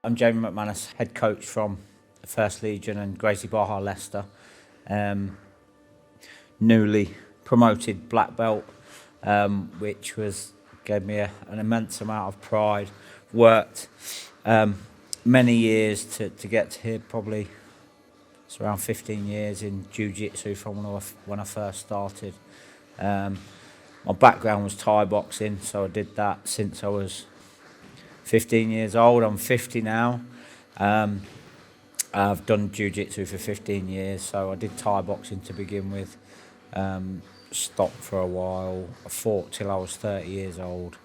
I'm Jamie Mcmanus, head coach from the First Legion and Gracie Barha Leicester. Newly promoted black belt, which gave me an immense amount of pride. Worked many years to get to here, probably it's around 15 years in jiu-jitsu from when I first started. My background was Thai boxing, so I did that since I was 15 years old. I'm 50 now. I've done jiu-jitsu for 15 years, so I did Thai boxing to begin with. Stopped for a while. I fought till I was 30 years old,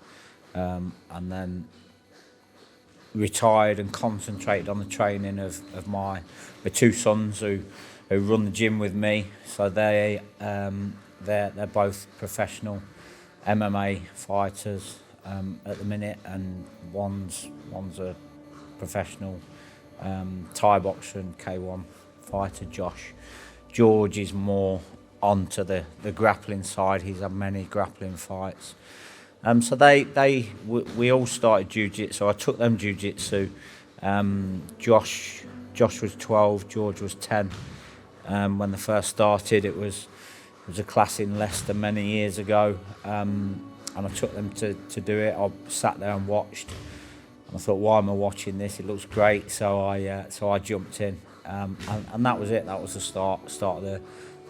and then retired and concentrated on the training of my two sons who run the gym with me. So they're both professional MMA fighters at the minute, and one's a professional Thai boxer and K1 fighter, Josh. George is more onto the grappling side. He's had many grappling fights. So we all started jiu-jitsu. I took them jiu-jitsu. Josh was 12, George was 10. When they first started, it was a class in Leicester many years ago, and I took them to do it. I sat there and watched, and I thought, why am I watching this? It looks great. So I jumped in, and that was it. That was the start of the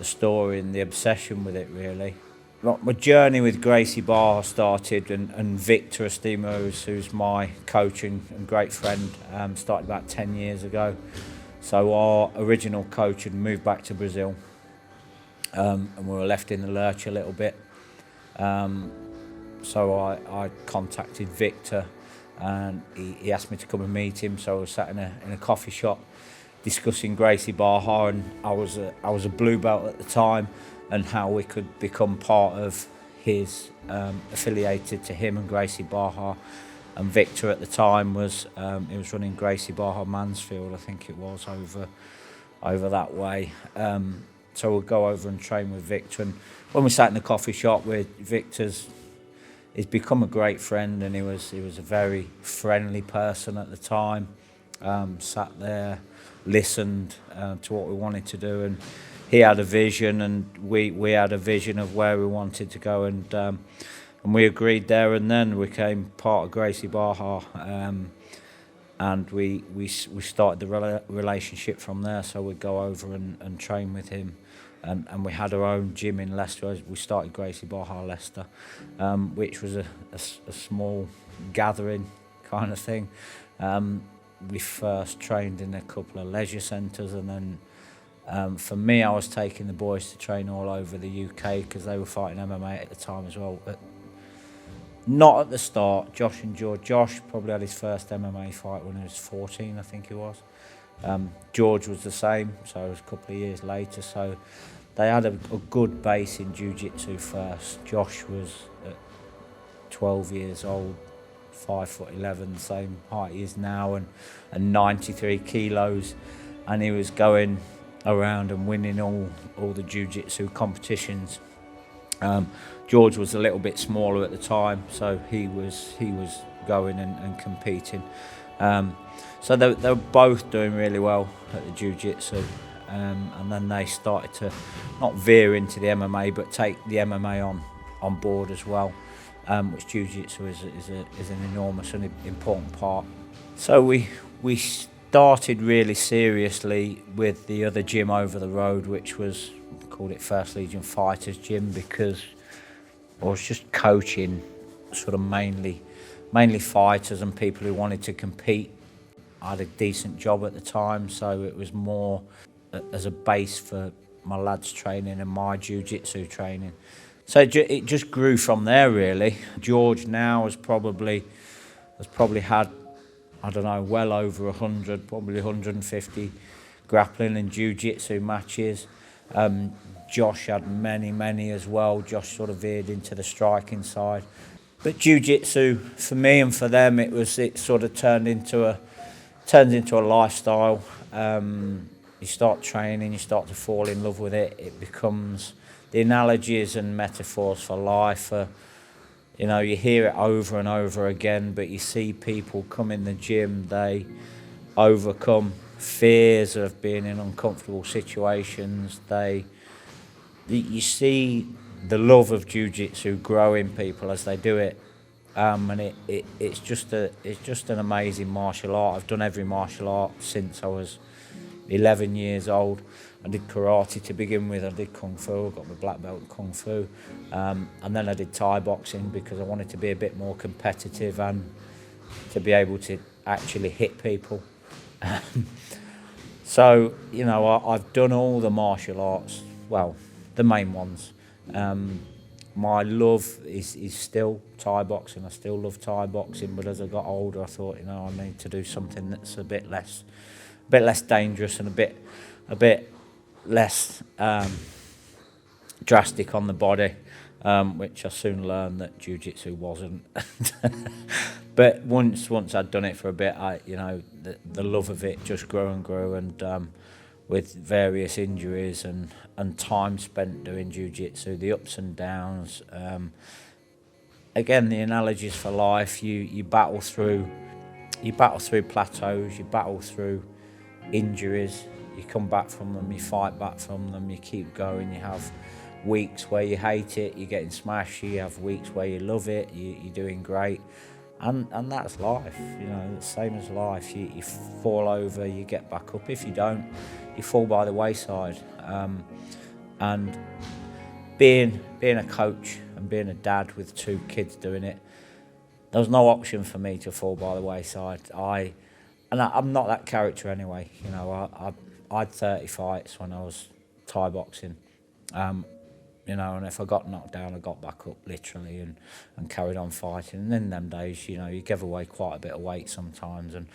story and the obsession with it, really. My journey with Gracie Barha started, and Victor Estima, who's my coach and great friend, started about 10 years ago. So our original coach had moved back to Brazil, and we were left in the lurch a little bit. So I contacted Victor, and he asked me to come and meet him. So I was sat in a coffee shop discussing Gracie Barha, and I was a blue belt at the time, and how we could become part of his, affiliated to him and Gracie Barha. And Victor at the time was he was running Gracie Barha Mansfield, I think it was, over that way. So we'll go over and train with Victor. And when we sat in the coffee shop with Victor's, he's become a great friend, and he was a very friendly person at the time. Sat there, listened to what we wanted to do, and he had a vision, and we had a vision of where we wanted to go, and we agreed there and then. We became part of Gracie Barha, and we started the relationship from there. So we'd go over and train with him, and we had our own gym in Leicester. We started Gracie Barha Leicester, which was a small gathering kind of thing. We first trained in a couple of leisure centres, and then for me, I was taking the boys to train all over the UK because they were fighting MMA at the time as well. But not at the start. Josh and George. Josh probably had his first MMA fight when he was 14, I think he was. George was the same, so it was a couple of years later. So they had a good base in jiu-jitsu first. Josh was at 12 years old, 5'11", same height he is now, and 93 kilos, and he was going around and winning all the jiu-jitsu competitions. George was a little bit smaller at the time, so he was going and competing. So they were both doing really well at the jiu-jitsu, and then they started to not veer into the MMA, but take the MMA on board as well. Which jiu-jitsu is an enormous and important part. So we started really seriously with the other gym over the road, which was, called it First Legion Fighters Gym, because I was just coaching sort of mainly fighters and people who wanted to compete. I had a decent job at the time, so it was more as a base for my lads' training and my jiu-jitsu training. So it just grew from there, really. George now has probably had, I don't know, well over 100, probably 150 grappling and jiu-jitsu matches. Josh had many as well. Josh sort of veered into the striking side. But jiu-jitsu, for me and for them, it sort of turned into a lifestyle. You start training, you start to fall in love with it. It becomes the analogies and metaphors for life. You hear it over and over again, but you see people come in the gym, they overcome fears of being in uncomfortable situations. You see the love of jiu-jitsu grow in people as they do it, and it's just an amazing martial art. I've done every martial art since I was 11 years old. I did karate to begin with. I did kung fu. I got my black belt in kung fu, and then I did Thai boxing because I wanted to be a bit more competitive and to be able to actually hit people. So, you know, I've done all the martial arts, well, the main ones. My love is still Thai boxing. I still love Thai boxing, but as I got older, I thought, you know, I need to do something that's a bit less dangerous and a bit less drastic on the body, which I soon learned that jiu-jitsu wasn't. But once I'd done it for a bit, the love of it just grew and grew, and with various injuries and time spent doing jiu-jitsu, the ups and downs. Again, the analogies for life. You battle through plateaus. You battle through injuries. You come back from them. You fight back from them. You keep going. You have weeks where you hate it. You're getting smashed. You have weeks where you love it. You're doing great. And that's life, you know, the same as life. You fall over, you get back up. If you don't, you fall by the wayside. And being a coach and being a dad with 2 kids doing it, there was no option for me to fall by the wayside. I'm not that character anyway. You know, I had 30 fights when I was Thai boxing. You know, and if I got knocked down, I got back up literally and carried on fighting. And in them days, you know, you give away quite a bit of weight sometimes. And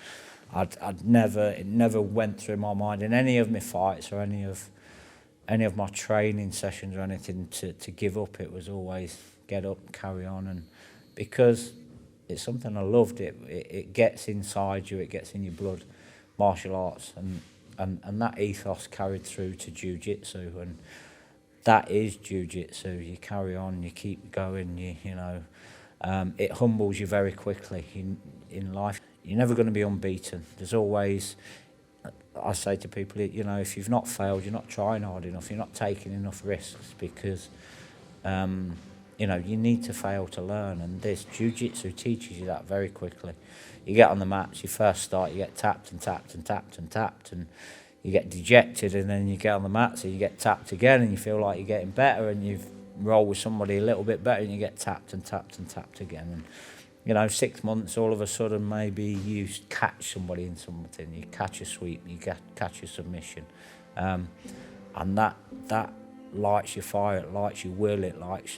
it never went through my mind in any of my fights or any of my training sessions or anything to give up. It was always get up, carry on. And because it's something I loved, it gets inside you, it gets in your blood, martial arts. And that ethos carried through to jiu-jitsu. And that is jiu-jitsu. You carry on, you keep going, you know. It humbles you very quickly in life. You're never going to be unbeaten. There's always, I say to people, you know, if you've not failed, you're not trying hard enough, you're not taking enough risks, because, you know, you need to fail to learn. And this jiu-jitsu teaches you that very quickly. You get on the mats, you first start, you get tapped and tapped and tapped and tapped, and you get dejected, and then you get on the mats and you get tapped again, and you feel like you're getting better, and you roll with somebody a little bit better, and you get tapped and tapped and tapped again. And, you know, 6 months, all of a sudden, maybe you catch somebody in something, you catch a sweep, you catch a submission, and that lights your fire, it lights your will, it lights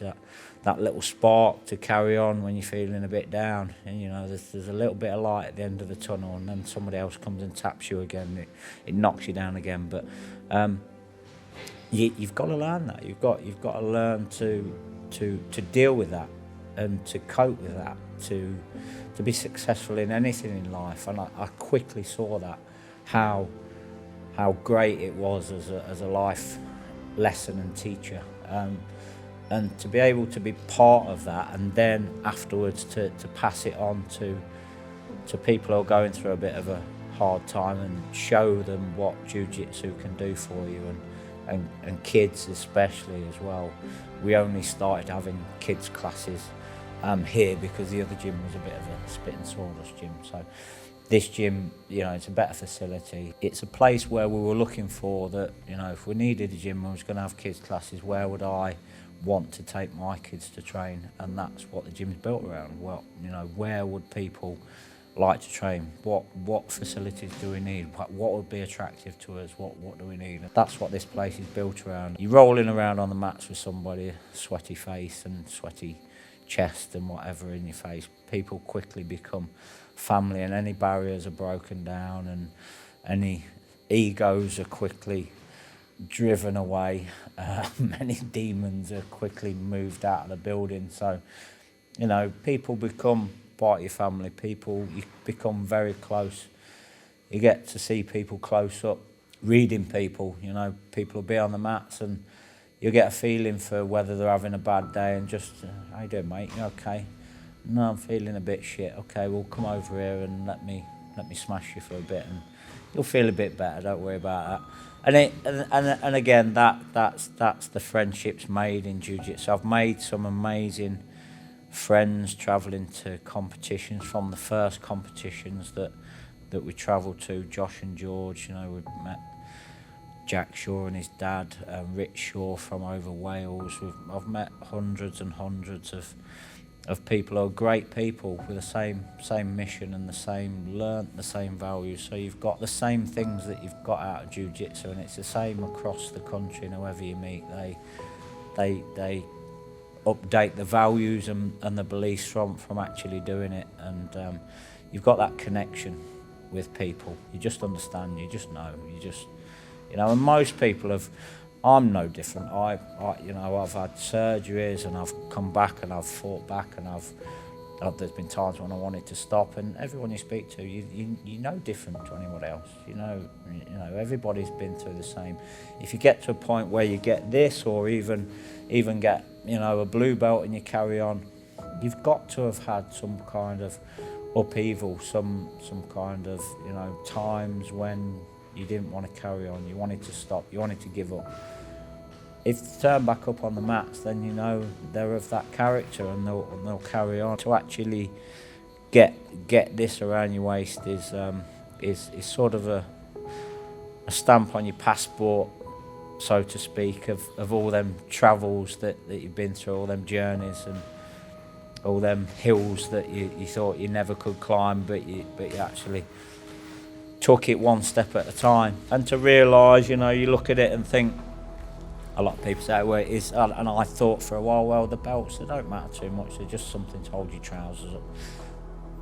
that little spark to carry on when you're feeling a bit down. And, you know, there's a little bit of light at the end of the tunnel, and then somebody else comes and taps you again, it knocks you down again. But you've got to learn that. You've got to learn to deal with that and to cope with that, to be successful in anything in life. And I quickly saw that, how great it was as a life lesson and teacher, and to be able to be part of that, and then afterwards to pass it on to people who are going through a bit of a hard time, and show them what jiu-jitsu can do for you, and kids especially as well. We only started having kids classes here because the other gym was a bit of a spit and sawdust gym. So this gym, you know, it's a better facility. It's a place where we were looking for that, you know, if we needed a gym and was going to have kids classes, where would I want to take my kids to train? And that's what the gym's built around. Well, you know, where would people like to train? What facilities do we need? What would be attractive to us? What do we need? That's what this place is built around. You're rolling around on the mats with somebody, sweaty face and sweaty chest and whatever in your face. People quickly become family, and any barriers are broken down, and any egos are quickly driven away. Many demons are quickly moved out of the building. So, you know, people become part of your family. You become very close. You get to see people close up, reading people. You know, people will be on the mats, and you'll get a feeling for whether they're having a bad day, and just, how you doing, mate? You okay? No, I'm feeling a bit shit. Okay, well, come over here and let me let me smash you for a bit, and you'll feel a bit better. Don't worry about that. And again, that's the friendships made in jiu-jitsu. I've made some amazing friends travelling to competitions. From the first competitions that we travelled to, Josh and George, we met Jack Shaw and his dad, Rich Shaw from over Wales. I've met hundreds and hundreds of people who are great people with the same mission and learnt the same values. So you've got the same things that you've got out of jiu-jitsu, and it's the same across the country. And whoever you meet, they update the values and the beliefs from actually doing it. And you've got that connection with people. You just understand. You just know. And most people I'm no different. I've had surgeries and I've come back and I've fought back, and there's been times when I wanted to stop, and everyone you speak to, you know different to anyone else. You know everybody's been through the same. If you get to a point where you get this, or even get a blue belt and you carry on, you've got to have had some kind of upheaval, some kind of times when you didn't want to carry on, you wanted to stop, you wanted to give up. If they turn back up on the mats, then they're of that character, and they'll carry on. To actually get this around your waist is sort of a stamp on your passport, so to speak, of all them travels that you've been through, all them journeys and all them hills that you thought you never could climb, but you actually took it one step at a time. And to realise, you look at it and think, a lot of people say, well, it is, and I thought for a while, well, the belts, they don't matter too much, they're just something to hold your trousers up.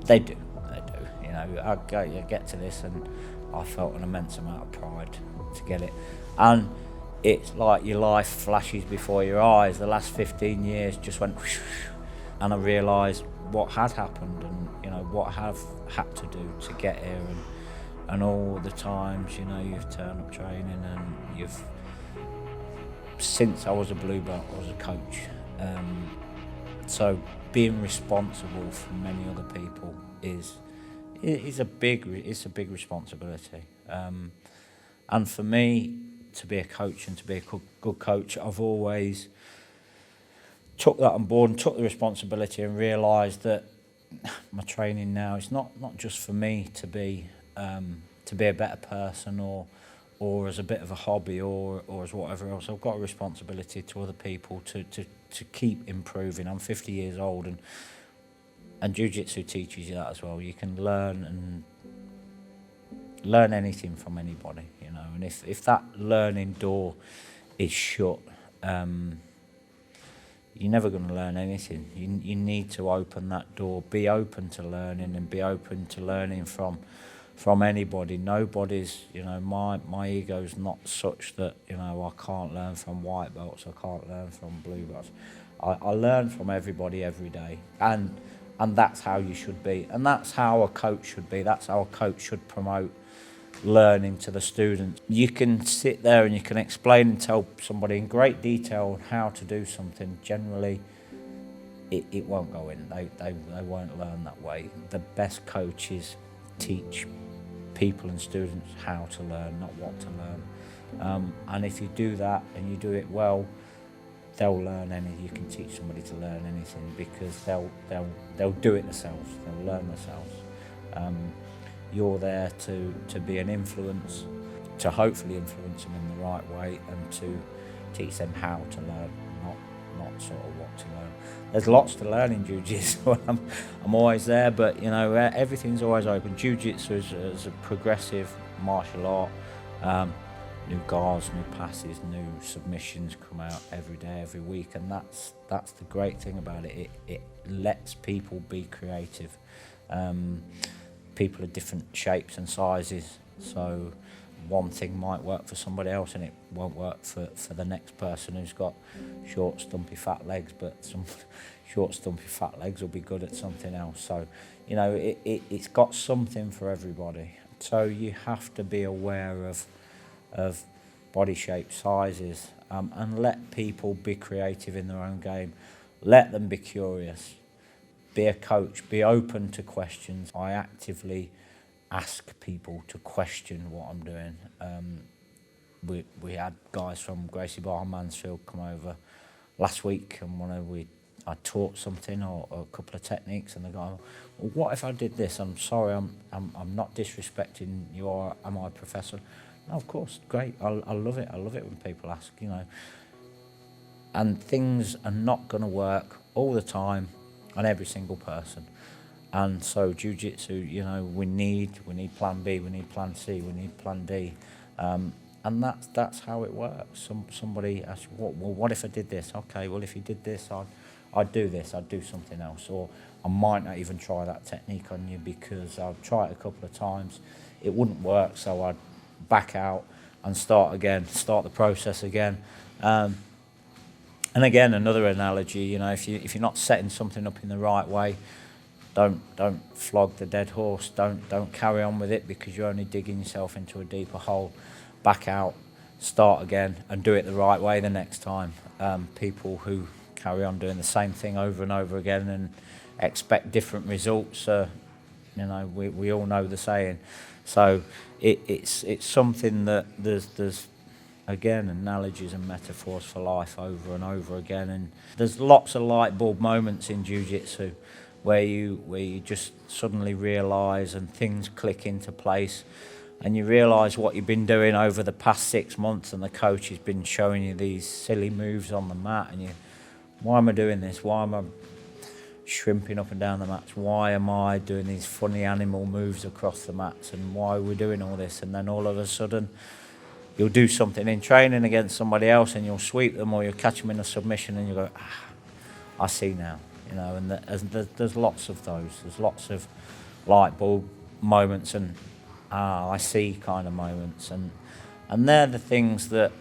They do. I get to this, and I felt an immense amount of pride to get it. And it's like your life flashes before your eyes. The last 15 years just went whoosh, and I realised what had happened, and what I've had to do to get here, and all the times you've turned up training, and since I was a blue belt, I was a coach. So being responsible for many other people is a big responsibility. And for me, to be a coach and to be a good coach, I've always took that on board and took the responsibility, and realised that my training now is not just for me to be a better person, or as a bit of a hobby, or as whatever else. I've got a responsibility to other people to keep improving. I'm 50 years old, and jiu-jitsu teaches you that as well. You can learn anything from anybody, and if that learning door is shut, you're never going to learn anything. You need to open that door, be open to learning, and be open to learning from anybody. Nobody's, my ego's not such that, I can't learn from white belts, I can't learn from blue belts. I learn from everybody every day, and that's how you should be, and that's how a coach should be. That's how a coach should promote learning to the students. You can sit there and you can explain and tell somebody in great detail how to do something. Generally, it won't go in. They won't learn that way. The best coaches teach people and students how to learn, not what to learn. And if you do that and you do it well, they'll learn anything. You can teach somebody to learn anything, because they'll do it themselves. They'll learn themselves. You're there to be an influence, to hopefully influence them in the right way, and to teach them how to learn, not sort of what to learn. There's lots to learn in jiu-jitsu. I'm always there, but everything's always open. Jiu-jitsu is a progressive martial art. New guards, new passes, new submissions come out every day, every week, and that's the great thing about it. It lets people be creative. People are different shapes and sizes, so one thing might work for somebody else and it won't work for the next person who's got short, stumpy, fat legs, but some short, stumpy, fat legs will be good at something else. So, it's got something for everybody. So you have to be aware of body shape, sizes, and let people be creative in their own game. Let them be curious. Be a coach, be open to questions. I actively ask people to question what I'm doing. We had guys from Gracie Bar and Mansfield come over last week, and I taught something or a couple of techniques, and they go, "Well, what if I did this? I'm sorry, I'm not disrespecting you, or am I a professor?" No, of course, great. I love it. I love it when people ask, And things are not going to work all the time on every single person. And so jiu-jitsu, we need plan B, we need plan C, we need plan D. And that's how it works. Somebody asks, well, what if I did this? Okay, well, if you did this, I'd do this, I'd do something else. Or I might not even try that technique on you because I'd try it a couple of times. It wouldn't work, so I'd back out and start the process again. And again, another analogy, if you're not setting something up in the right way, don't flog the dead horse. Don't carry on with it because you're only digging yourself into a deeper hole. Back out, start again, and do it the right way the next time. People who carry on doing the same thing over and over again and expect different results, we all know the saying. So it's something that there's again analogies and metaphors for life over and over again, and there's lots of light bulb moments in jiu-jitsu where you just suddenly realise and things click into place, and you realise what you've been doing over the past 6 months, and the coach has been showing you these silly moves on the mat, and why am I doing this? Why am I shrimping up and down the mats? Why am I doing these funny animal moves across the mats? And why are we doing all this? And then all of a sudden, you'll do something in training against somebody else, and you'll sweep them, or you'll catch them in a submission, and you go, I see now. And there's lots of those. There's lots of light bulb moments and I see kind of moments, and they're the things that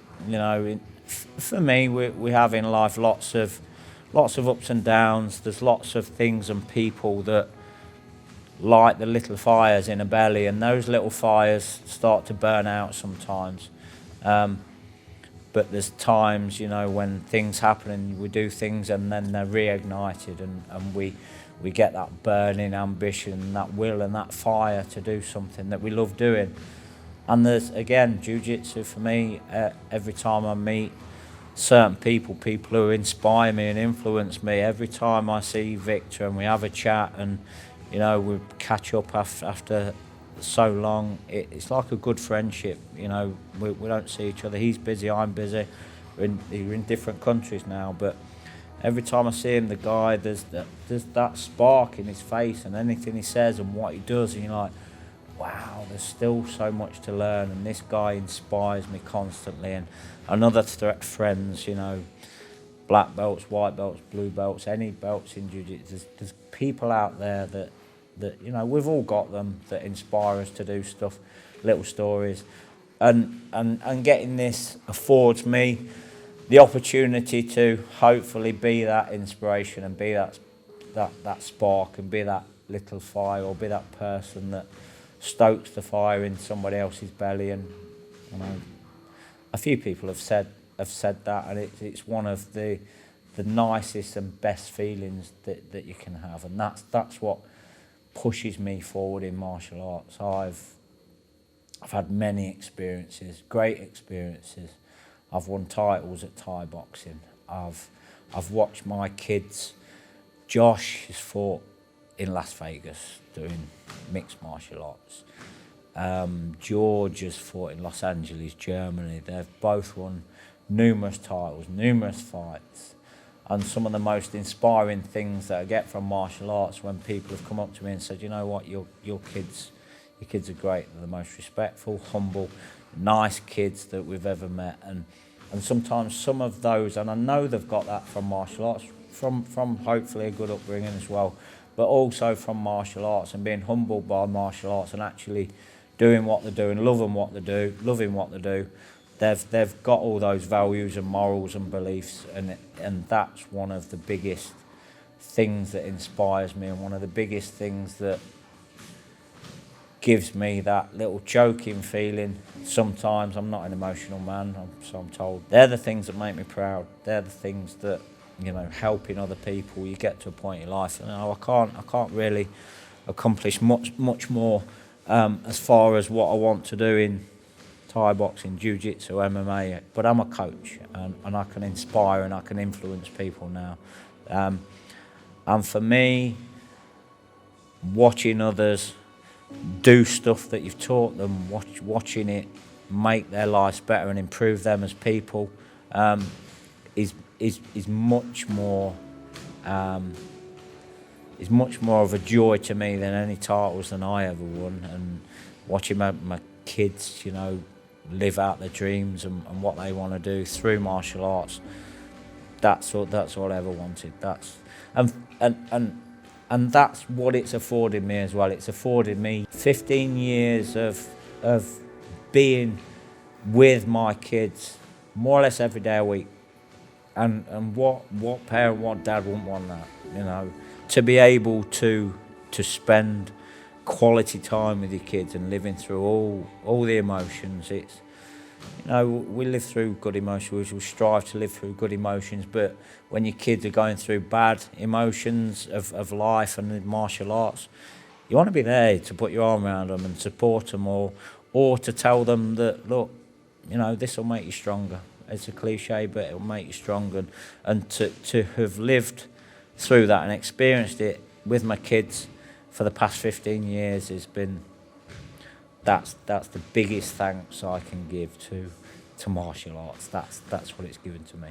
for me we have in life. Lots of ups and downs. There's lots of things and people that light the little fires in a belly, and those little fires start to burn out sometimes. But there's times, when things happen and we do things and then they're reignited, and we get that burning ambition, that will and that fire to do something that we love doing. And there's, again, jiu-jitsu for me, every time I meet certain people who inspire me and influence me, every time I see Victor and we have a chat and, we catch up after so long, it's like a good friendship. We don't see each other. He's busy, I'm busy. We're in different countries now, but every time I see him, the guy, there's that spark in his face and anything he says and what he does, and you're like, wow, there's still so much to learn, and this guy inspires me constantly. And other friends, black belts, white belts, blue belts, any belts in jiu-jitsu, there's people out there that we've all got them, that inspire us to do stuff, little stories, and getting this affords me the opportunity to hopefully be that inspiration and be that spark and be that little fire, or be that person that stokes the fire in somebody else's belly. And a few people have said that, and it's one of the nicest and best feelings that you can have, and that's what pushes me forward in martial arts. I've had many experiences, great experiences. I've won titles at Thai boxing. I've watched my kids. Josh has fought in Las Vegas doing mixed martial arts. George has fought in Los Angeles, Germany. They've both won numerous titles, numerous fights. And some of the most inspiring things that I get from martial arts, when people have come up to me and said, you know what, your kids are great. They're the most respectful, humble, nice kids that we've ever met. And sometimes some of those, and I know they've got that from martial arts, from hopefully a good upbringing as well, but also from martial arts and being humbled by martial arts and actually doing what they're doing, loving what they do. They've got all those values and morals and beliefs, and that's one of the biggest things that inspires me, and one of the biggest things that gives me that little choking feeling. Sometimes I'm not an emotional man, so I'm told. They're the things that make me proud. They're the things that, helping other people. You get to a point in life, I can't really accomplish much more as far as what I want to do in Thai boxing, jiu-jitsu, MMA, but I'm a coach, and I can inspire and I can influence people now. And for me, watching others do stuff that you've taught them, watching it make their lives better and improve them as people, is much more is much more of a joy to me than any titles than I ever won. And watching my kids, you know, live out their dreams and what they want to do through martial arts, that's all I ever wanted. And that's what it's afforded me as well. It's afforded me 15 years of being with my kids more or less every day a week. And what parent, what dad wouldn't want that, you know? To be able to spend quality time with your kids and living through all the emotions. It's, you know, we live through good emotions, we strive to live through good emotions, but when your kids are going through bad emotions of life and in martial arts, you want to be there to put your arm around them and support them, or to tell them that, look, you know, this will make you stronger. It's a cliche, but it'll make you stronger. And to have lived through that and experienced it with my kids for the past 15 years has been, that's the biggest thanks I can give to martial arts. That's what it's given to me.